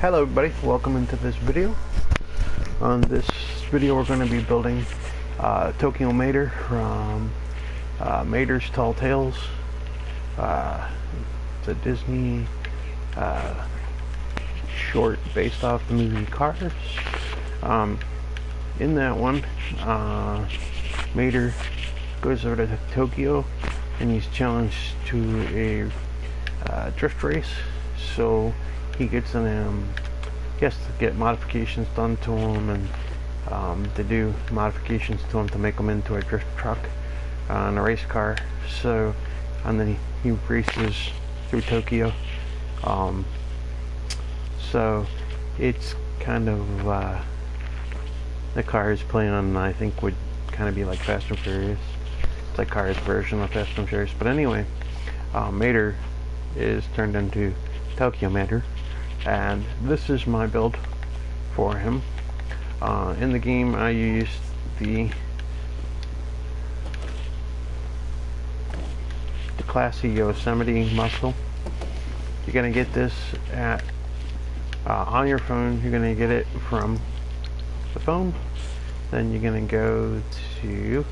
Hello everybody, welcome into this video. On this video we're going to be building Tokyo Mater from Mater's Tall Tales. It's a Disney short based off the movie Cars. In that one, Mater goes over to Tokyo and he's challenged to a drift race. So he gets he has to get modifications done to him and to do modifications to him to make him into a drift truck and a race car. So, and then he races through Tokyo. So it's kind of the Cars play on, I think, would kind of be like Fast and Furious. It's like Cars version of Fast and Furious. But anyway, Mater is turned into Tokyo Mater, and this is my build for him. In the game I used the classy Yosemite muscle. You're gonna get this at on your phone. You're gonna get it from the phone. Then you're gonna go to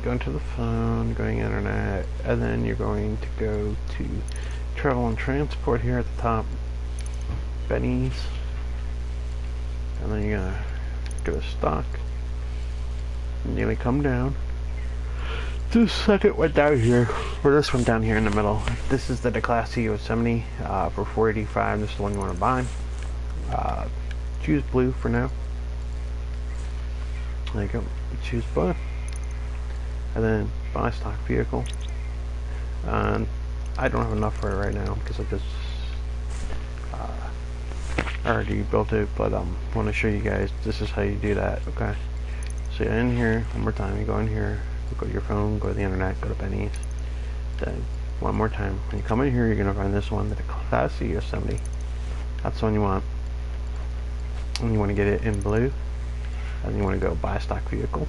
going to the phone, going internet, and then you're going to go to travel and transport here at the top, Benny's, and then you're gonna go to stock, and you're gonna come down to the second one down here, or this one down here in the middle. This is the Declassy Yosemite for $485. This is the one you want to buy. Choose blue for now. There you go. Choose blue, and then buy stock vehicle. And I don't have enough for it right now because I just already built it, but I want to show you guys this is how you do that. Okay, so you're in here one more time. You go in here, go to your phone, go to the internet, go to Benny's. Then one more time, when you come in here, you're gonna find this one, the Classy Yosemite. That's the one you want, and you want to get it in blue, and you want to go buy stock vehicle.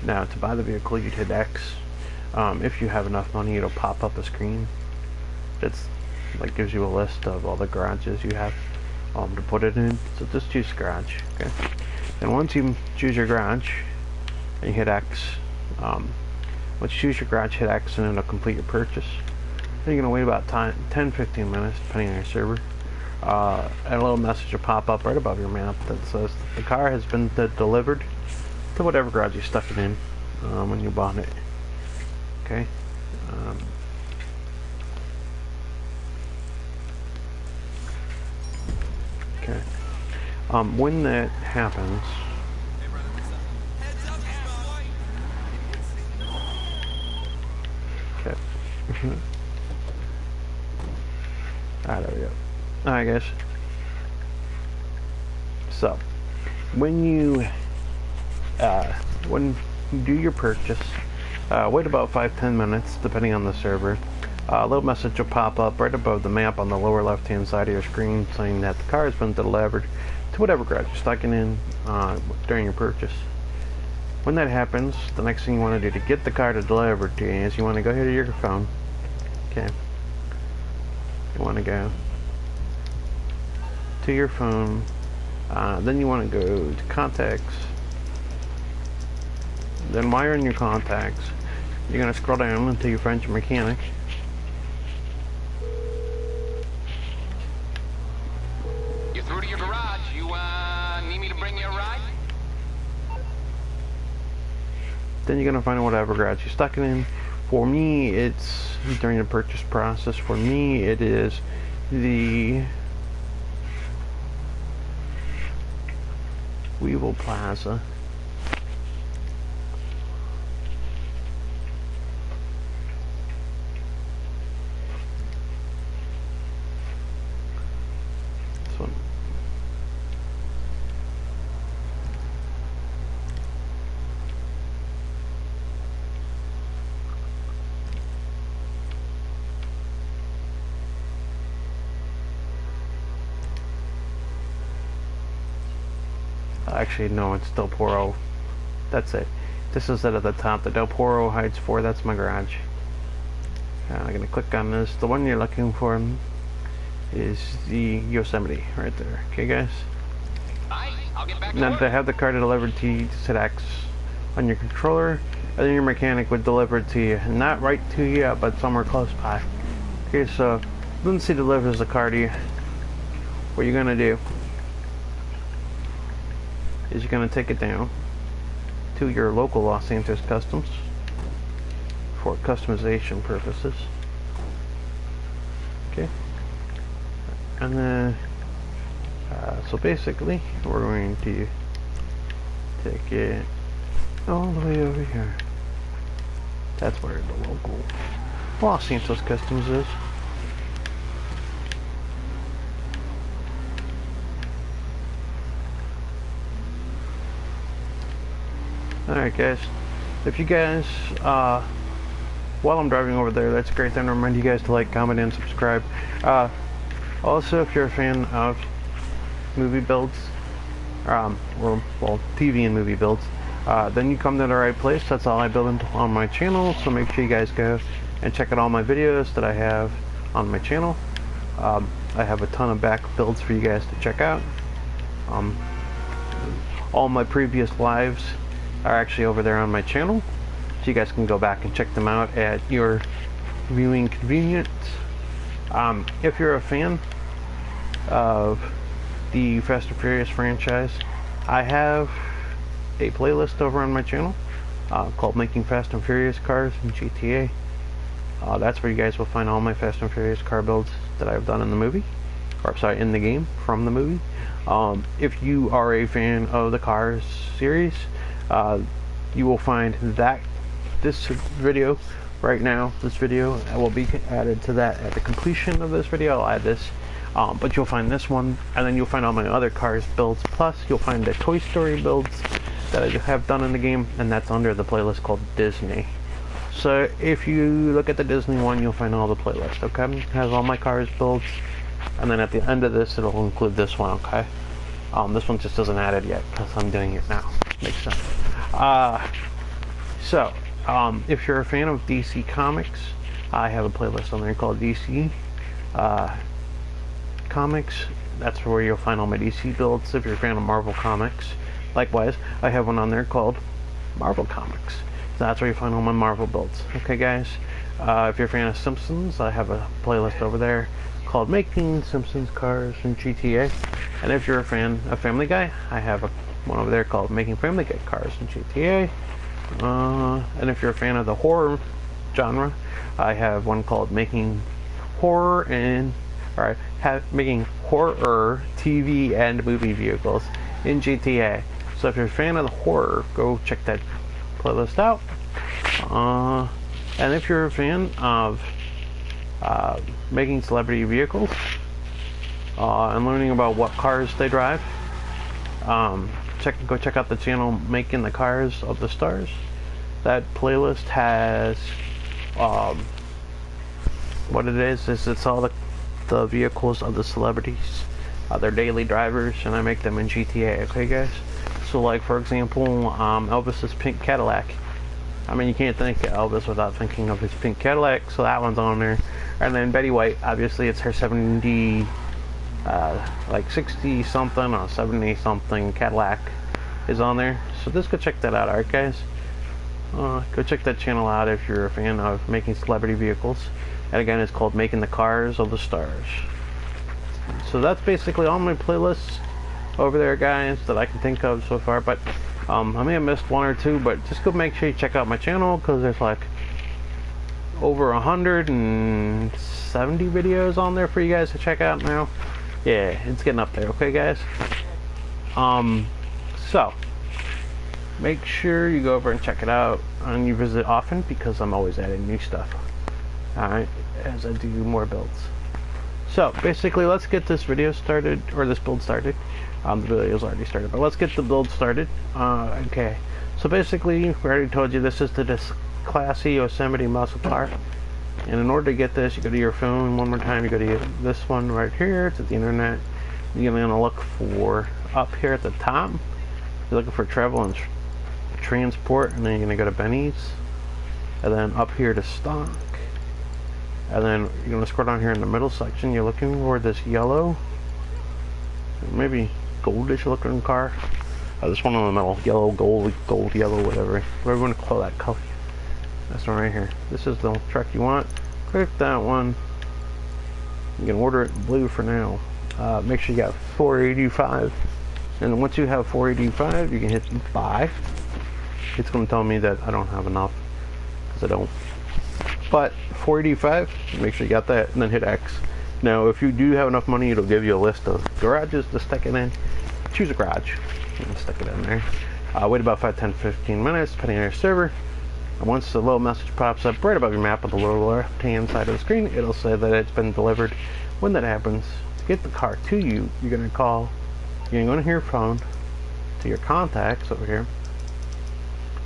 Now to buy the vehicle, you'd hit X. If you have enough money, it'll pop up a screen that's like gives you a list of all the garages you have to put it in. So just choose garage. Okay, and once you choose your garage and you hit X, once you choose your garage, hit X, and it'll complete your purchase. Then you're gonna wait about 10-15 minutes depending on your server, and a little message will pop up right above your map that says the car has been delivered to whatever garage you stuck it in when you bought it. Okay. Okay. When that happens, okay. There we go. Alright, guys. So, when you do your purchase, wait about 5-10 minutes, depending on the server. A little message will pop up right above the map on the lower left-hand side of your screen saying that the car has been delivered to whatever garage you're stuck in during your purchase. When that happens, the next thing you want to do to get the car delivered to you is you want to go here to your phone. Okay. You want to go to your phone. Then you want to go to contacts. Then while you're in your contacts, you're going to scroll down until you find your mechanic. You're through to your garage. You need me to bring you a ride? Then you're going to find whatever garage you're stuck in. For me, it's during the purchase process. For me, it is the Weevil Plaza. This one. Actually, no, it's Del Poro. That's it. This is it at the top. The Del Poro Heights 4, that's my garage. I'm going to click on this. The one you're looking for is the Yosemite right there. Okay, guys. Aye, I'll get back to Now work. to have the car delivered to you, just hit X on your controller, and then your mechanic would deliver it to you. Not right to you, but somewhere close by. Okay, so once he delivers the car to you, what you're gonna do is you're gonna take it down to your local Los Santos Customs for customization purposes. Okay, and then so basically we're going to take it all the way over here. That's where the local Los Santos Customs is. Alright guys, if you guys, while I'm driving over there, that's great, then I remind you guys to like, comment, and subscribe. Also, if you're a fan of movie builds, or well, TV and movie builds, then you come to the right place. That's all I build on my channel, so make sure you guys go and check out all my videos that I have on my channel. I have a ton of back builds for you guys to check out. All my previous lives are actually over there on my channel, so you guys can go back and check them out at your viewing convenience. If you're a fan of the Fast and Furious franchise, I have a playlist over on my channel called Making Fast and Furious Cars in GTA. That's where you guys will find all my Fast and Furious car builds that I've done in the movie, or sorry, in the game from the movie. If you are a fan of the Cars series, you will find that this video right now, this video will be added to that at the completion of this video. I'll add this, but you'll find this one, and then you'll find all my other Cars builds, plus you'll find the Toy Story builds that I have done in the game, and that's under the playlist called Disney. So if you look at the Disney one, you'll find all the playlist. Okay, it has all my Cars builds, and then at the end of this it'll include this one. Okay, this one just isn't added yet because I'm doing it now. Makes sense. If you're a fan of DC Comics, I have a playlist on there called DC Comics. That's where you'll find all my DC builds. If you're a fan of Marvel Comics, likewise, I have one on there called Marvel Comics. That's where you find all my Marvel builds. Okay, guys. If you're a fan of Simpsons, I have a playlist over there called Making Simpsons Cars in GTA. And if you're a fan of Family Guy, I have one over there called Making Family Guy Cars in GTA. And if you're a fan of the horror genre, I have one called Making Horror Making Horror TV and Movie Vehicles in GTA. So if you're a fan of the horror, go check that playlist out. And if you're a fan of making celebrity vehicles and learning about what cars they drive, go check out the channel Making the Cars of the Stars. That playlist has what it is it's all the vehicles of the celebrities, their daily drivers, and I make them in GTA. Okay, guys. So, like for example, Elvis's pink Cadillac. I mean, you can't think of Elvis without thinking of his pink Cadillac, so that one's on there. And then Betty White, obviously, it's her 60 something or 70 something Cadillac is on there. So just go check that out, alright, guys? Go check that channel out if you're a fan of making celebrity vehicles. And again, it's called Making the Cars of the Stars. So that's basically all my playlists over there, guys, that I can think of so far. But I may have missed one or two, but just go make sure you check out my channel, because there's like over 170 videos on there for you guys to check out now. Yeah, it's getting up there. Okay, guys. So make sure you go over and check it out, and you visit often, because I'm always adding new stuff. Alright, as I do more builds. So basically, let's get this video started, or this build started. The video's already started, but let's get the build started. Okay, so basically, we already told you this is this classy Yosemite muscle car. And in order to get this, you go to your phone one more time. You go to this one right here to the internet. You're gonna look for up here at the top. You're looking for travel and transport, and then you're gonna go to Benny's, and then up here to stock. And then you're going to scroll down here in the middle section. You're looking for this yellow, maybe goldish looking car. This one in the middle, yellow, gold, yellow, whatever you want to call that color. That's one right here. This is the truck you want. Click that one. You can order it blue for now. Make sure you got 485. And once you have 485, you can hit buy. It's going to tell me that I don't have enough, because I don't. But 485, make sure you got that, and then hit X. Now, if you do have enough money, it'll give you a list of garages to stick it in. Choose a garage and stick it in there. Wait about 5, 10, 15 minutes, depending on your server. And once the little message pops up right above your map on the lower left-hand side of the screen, it'll say that it's been delivered. When that happens, to get the car to you, you're going to call, you're going to go to your phone, to your contacts over here.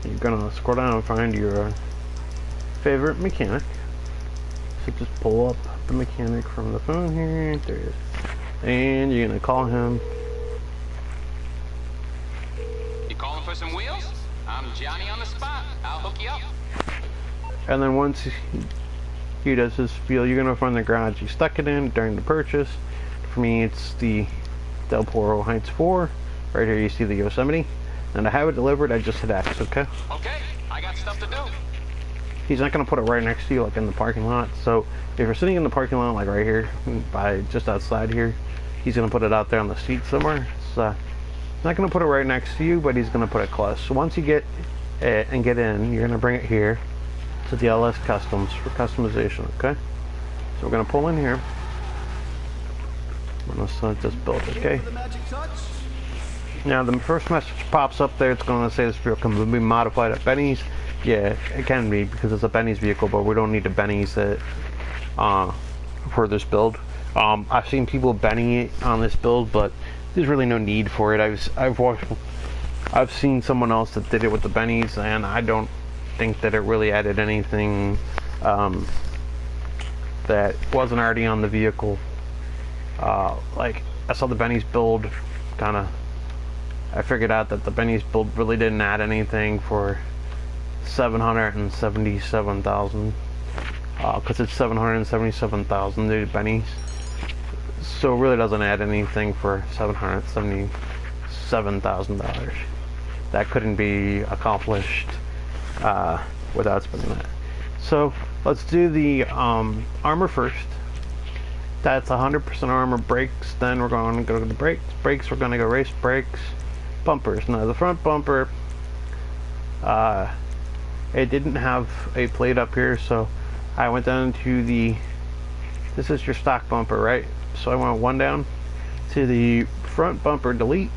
You're going to scroll down and find your favorite mechanic. So just pull up the mechanic from the phone here. There it is. And you're going to call him. You calling for some wheels? I'm Johnny on the spot. I'll hook you up. And then once he does his spiel, you're going to find the garage you stuck it in during the purchase. For me, it's the Del Toro Heights 4. Right here you see the Yosemite. And to have it delivered, I just hit X, okay? Okay, I got stuff to do. He's not going to put it right next to you like in the parking lot. So if you're sitting in the parking lot like right here, by just outside here, he's going to put it out there on the seat somewhere. So not going to put it right next to you, but he's going to put it close. So once you get it and get in, you're going to bring it here to the LS Customs for customization, okay? So we're going to pull in here. I'm going to start this build, okay? Now the first message pops up there. It's going to say this vehicle can be modified at Benny's. Yeah, it can be, because it's a Benny's vehicle, but we don't need a Benny's for this build. I've seen people Benny it on this build, but there's really no need for it. I've seen someone else that did it with the Benny's, and I don't think that it really added anything that wasn't already on the vehicle. Like I saw the Benny's build, I figured out that the Benny's build really didn't add anything for 777,000, because it's 777,000 new Benny's, so it really doesn't add anything for $777,000. That couldn't be accomplished without spending that. So let's do the armor first. That's 100% armor. Brakes, then we're going to go to the brakes. Brakes, we're going to go race brakes. Bumpers. Now the front bumper, it didn't have a plate up here, so I went down to the, this is your stock bumper, right? So I went one down to the front bumper delete.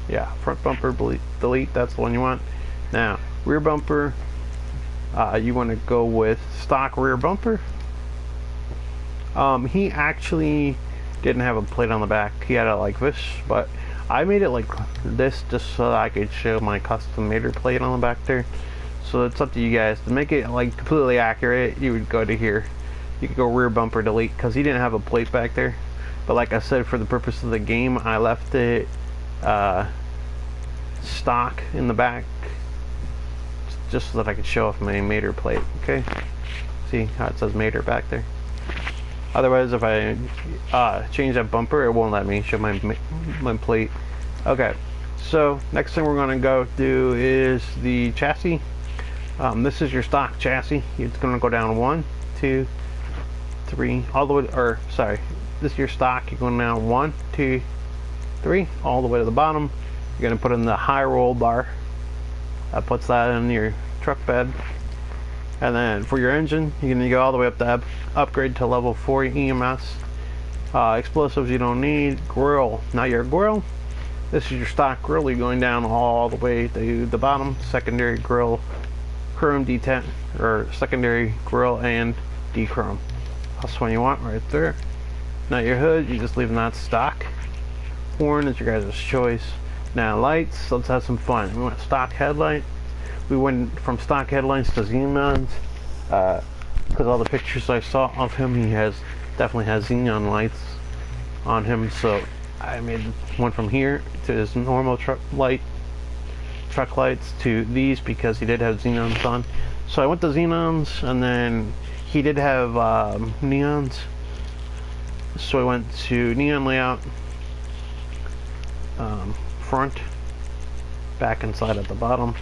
Yeah, front bumper delete, that's the one you want. Now rear bumper, you want to go with stock rear bumper. He actually didn't have a plate on the back. He had it like this, but I made it like this just so that I could show my custom made plate on the back there. So it's up to you guys. To make it like completely accurate, you would go to here. You could go rear bumper delete, because he didn't have a plate back there. But like I said, for the purpose of the game, I left it stock in the back, just so that I could show off my Mater plate. Okay, see how it says Mater back there? Otherwise, if I change that bumper, it won't let me show my plate. Okay, so next thing we're going to go do is the chassis. This is your stock chassis. It's going to go down 1, 2, 3, all the way, or sorry, this is your stock. You're going down 1, 2, 3, all the way to the bottom. You're going to put in the high roll bar. That puts that in your truck bed. And then for your engine, you're going to go all the way up to upgrade to level 4 EMS. Explosives you don't need. Grill. Now your grill, this is your stock grill. You're going down all the way to the bottom. Secondary grill, chrome D10, or secondary grill and D-chrome. That's the one you want right there. Now your hood, you're just leaving that stock. Horn is your guys' choice. Now lights, let's have some fun. We want stock headlight. We went from stock headlights to xenons, because all the pictures I saw of him, he definitely has xenon lights on him. So I made one from here to his normal truck lights to these, because he did have xenons on. So I went to Xenons, and then he did have Neons. So I went to Neon Layout, front, back inside at the bottom.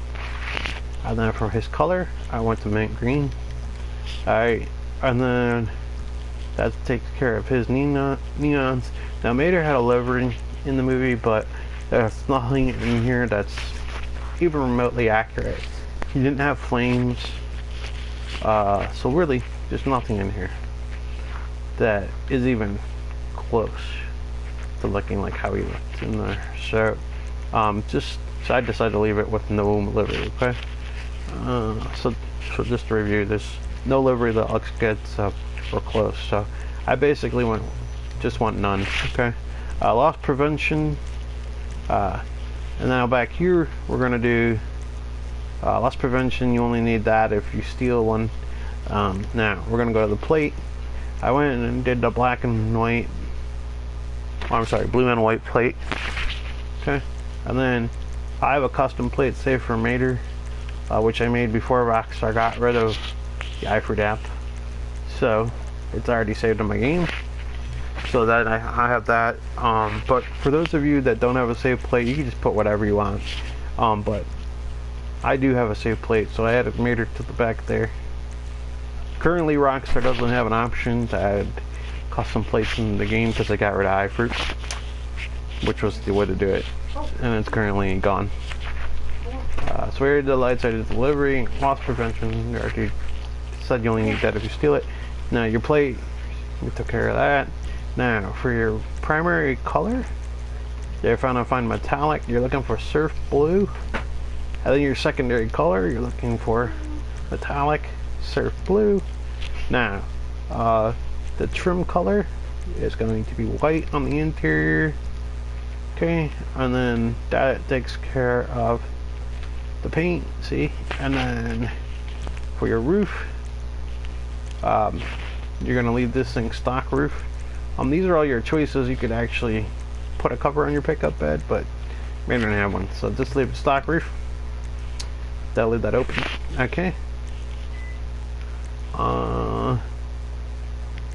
And then for his color, I went to Mint Green. Alright, and then that takes care of his neons. Now Mater had a livery in the movie, but there's nothing in here that's even remotely accurate. He didn't have flames, so really there's nothing in here that is even close to looking like how he looked in there. So so I decided to leave it with no livery. Okay, so just to review, there's no livery that looks good, so we're close. So I basically want none. Okay, loss prevention, and now back here we're gonna do loss prevention. You only need that if you steal one. Now we're gonna go to the plate. I went and did the black and white, blue and white plate. Okay, and then I have a custom plate saved for Mater, which I made before Rockstar got rid of the iFruit app. So it's already saved in my game. So that I have that. But for those of you that don't have a save plate, you can just put whatever you want. But I do have a save plate, so I added Mater to the back there. Currently, Rockstar doesn't have an option to add custom plates in the game because they got rid of iFruit, which was the way to do it, and it's currently gone. So we already did the lights, I did delivery, loss prevention. We already said you only need that if you steal it. Now your plate, we took care of that. Now for your primary color, you're trying to find metallic. You're looking for surf blue. And then your secondary color, you're looking for metallic, surf blue. Now the trim color is going to be white on the interior. Okay, and then that takes care of the paint, see? And then for your roof, you're gonna leave this thing stock roof. These are all your choices. You could actually put a cover on your pickup bed, but we don't have one, so just leave it stock roof. That'll leave that open. Okay.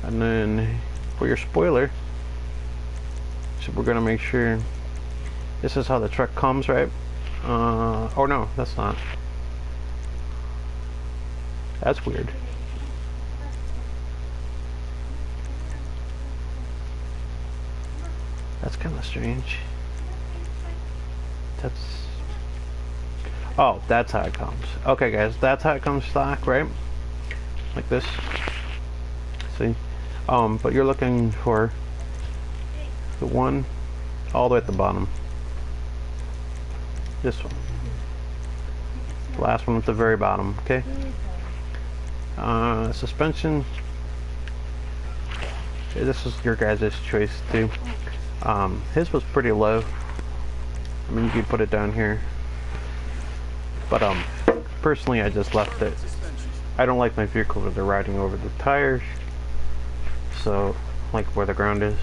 And then for your spoiler, so we're gonna make sure this is how the truck comes, right? Oh no, that's not. That's weird. That's kind of strange. Oh, that's how it comes. Okay guys, that's how it comes stock, right? Like this. See? But you're looking for the one all the way at the bottom. This one. The last one at the very bottom, okay? Suspension. This is your guys' choice too. His was pretty low. I mean, you could put it down here. But personally I just left it. I don't like my vehicle where they're riding over the tires. So, like where the ground is.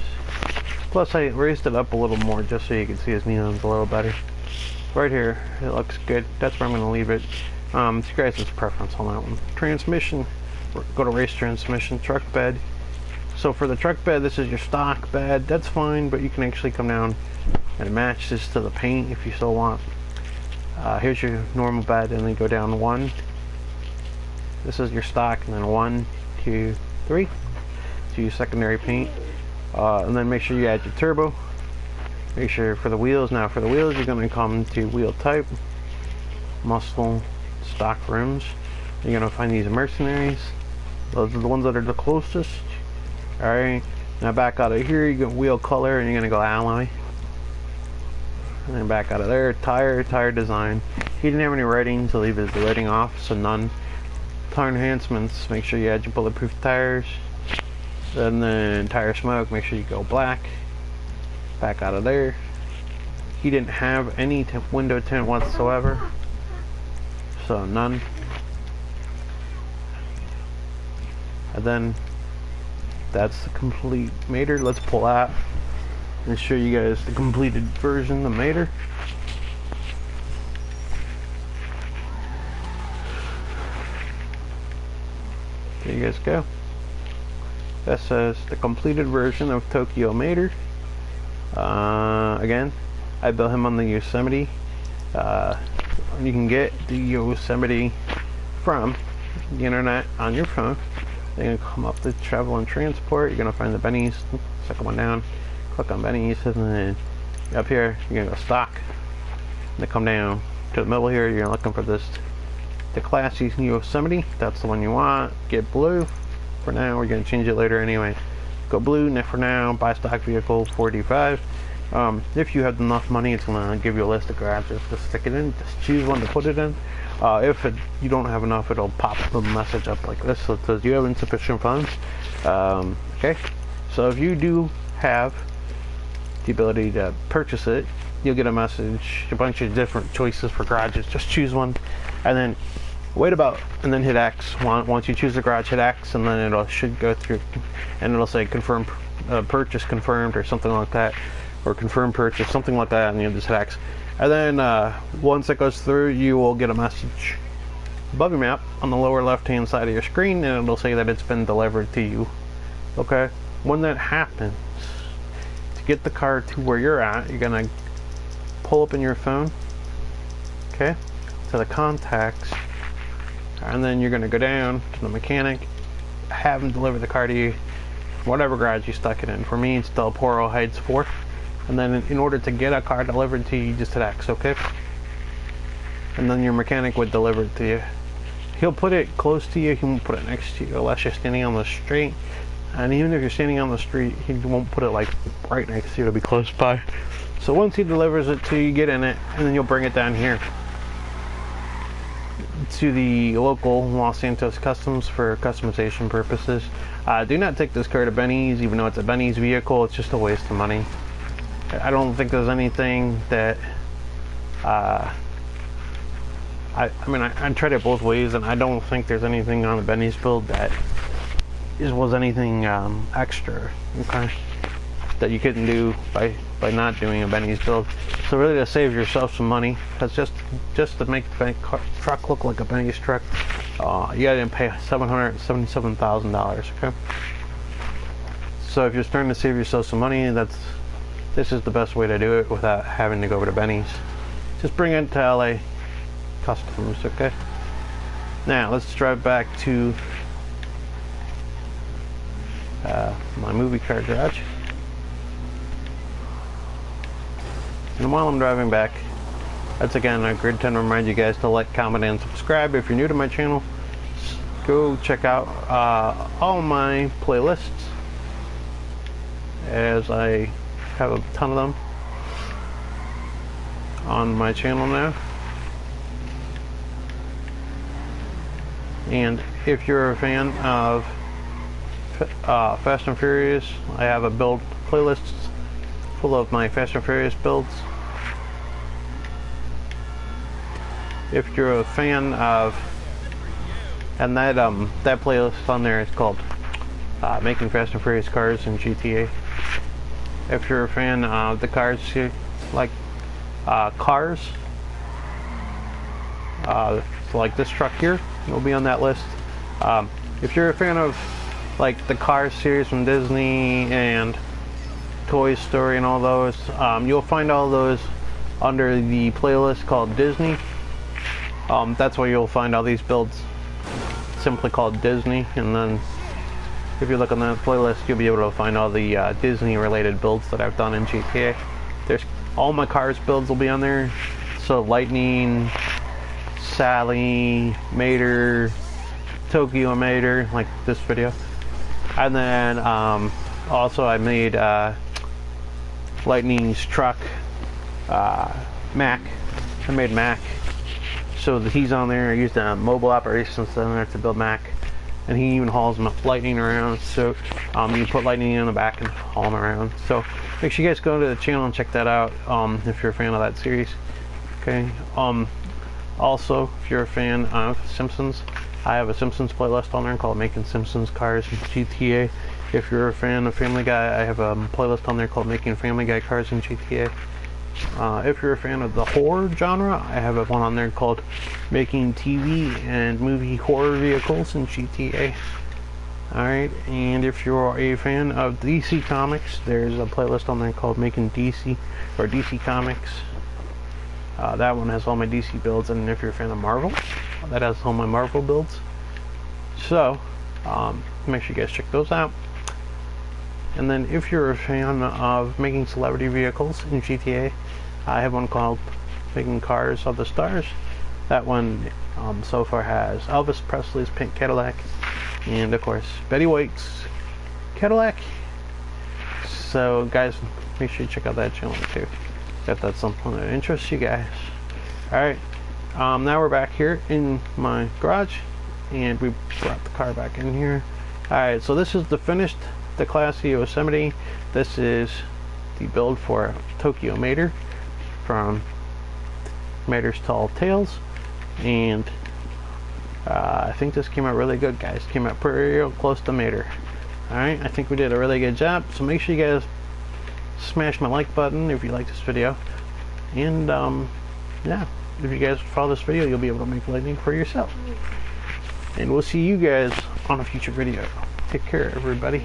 Plus I raised it up a little more just so you can see his neons a little better. Right here, it looks good. That's where I'm going to leave it. It's your guys' preference on that one. Transmission, go to race transmission. Truck bed. So for the truck bed, this is your stock bed. That's fine, but you can actually come down and match this to the paint if you still want. Here's your normal bed, and then go down one. This is your stock, and then 1, 2, 3 to your secondary paint. And then make sure you add your turbo. Make sure for the wheels. Now for the wheels, you're going to come to wheel type, muscle, stock rims. You're going to find these mercenaries. Those are the ones that are the closest. Alright, now back out of here, you get wheel color, and you're going to go alloy. And then back out of there, tire design. He didn't have any writing, so leave his writing off, so none. Tire enhancements, make sure you add your bulletproof tires. And then tire smoke, make sure you go black. Back out of there. He didn't have any window tint whatsoever, so none. And then that's the complete Mater. Let's pull out and show you guys the completed version of Mater. There you guys go. That says the completed version of Tokyo Mater. Again, I built him on the Yosemite. You can get the Yosemite from the internet on your phone. Then you come up to travel and transport. You're gonna find the Benny's, second one down. Click on Benny's, and then up here you're gonna go stock. And then come down to the middle here. You're looking for this, the classy Yosemite. That's the one you want. Get blue. For now, we're gonna change it later anyway. Go blue. And for now, buy stock vehicle 45. If you have enough money, it's gonna give you a list of garages to stick it in. Just choose one to put it in. If you don't have enough, it'll pop the message up like this. So it says you have insufficient funds. Okay, so if you do have the ability to purchase it, you'll get a message, a bunch of different choices for garages. Just choose one, and then wait and then hit X. Once you choose the garage, hit X, and then it should go through, and it'll say confirm purchase confirmed or something like that, or confirm purchase, something like that, and you just hit X. And then once it goes through, you will get a message above your map on the lower left hand side of your screen, and it'll say that it's been delivered to you. Okay, when that happens, to get the car to where you're at, you're gonna pull up in your phone, okay, to the contacts, and then you're gonna go down to the mechanic, have him deliver the car to you, whatever garage you stuck it in. For me, it's Del Poro Heights 4. And then in order to get a car delivered to you, you just hit X, okay? And then your mechanic would deliver it to you. He'll put it close to you, he won't put it next to you unless you're standing on the street. And even if you're standing on the street, he won't put it like right next to you, it'll be close by. So once he delivers it to you, get in it, and then you'll bring it down here to the local Los Santos Customs for customization purposes. Do not take this car to Benny's, even though it's a Benny's vehicle. It's just a waste of money. I don't think there's anything that I mean, I tried it both ways, and I don't think there's anything on the Benny's build that was anything extra, okay, that you couldn't do by not doing a Benny's build. So really, to save yourself some money, because just to make the truck look like a Benny's truck, you gotta pay $777,000. Okay. So if you're starting to save yourself some money, this is the best way to do it without having to go over to Benny's. Just bring it to LA Customs, okay? Now let's drive back to my movie car garage. And while I'm driving back, that's again a great time to remind you guys to like, comment, and subscribe. If you're new to my channel, go check out all my playlists, as I have a ton of them on my channel now. And if you're a fan of Fast and Furious, I have a build playlist full of my Fast and Furious builds. If you're a fan of, and that playlist on there is called Making Fast and Furious Cars in GTA. If you're a fan of the cars, like cars, like this truck here, will be on that list. If you're a fan of like the Cars series from Disney and Toy Story and all those, you'll find all those under the playlist called Disney. That's where you'll find all these builds, simply called Disney. And then if you look on that playlist, you'll be able to find all the Disney related builds that I've done in GTA. There's all my Cars builds will be on there. So Lightning, Sally, Mater, Tokyo Mater, like this video. And then also I made Lightning's truck, Mac. I made Mac. So he's on there. I used mobile operations on there to build Mac. And he even hauls Lightning around, so you put Lightning in the back and haul him around. So make sure you guys go to the channel and check that out if you're a fan of that series. Okay. Also, if you're a fan of Simpsons, I have a Simpsons playlist on there called Making Simpsons Cars in GTA. If you're a fan of Family Guy, I have a playlist on there called Making Family Guy Cars in GTA. If you're a fan of the horror genre, I have one on there called Making TV and Movie Horror Vehicles in GTA. Alright, and if you're a fan of DC Comics, there's a playlist on there called Making DC, or DC Comics. That one has all my DC builds, and if you're a fan of Marvel, that has all my Marvel builds. So, make sure you guys check those out. And then if you're a fan of making celebrity vehicles in GTA, I have one called Making Cars of the Stars. That one so far has Elvis Presley's pink Cadillac, and of course Betty White's Cadillac. So guys, make sure you check out that channel too, if that's something that interests you guys. Alright, now we're back here in my garage, and we brought the car back in here. Alright, so this is the finished, the classy Yosemite. This is the build for Tokyo Mater from Mater's Tall Tales, and I think this came out really good, guys. Came out pretty close to Mater. Alright, I think we did a really good job, so make sure you guys smash my like button if you like this video, and yeah, if you guys follow this video, you'll be able to make lightning for yourself, and we'll see you guys on a future video. Take care, everybody.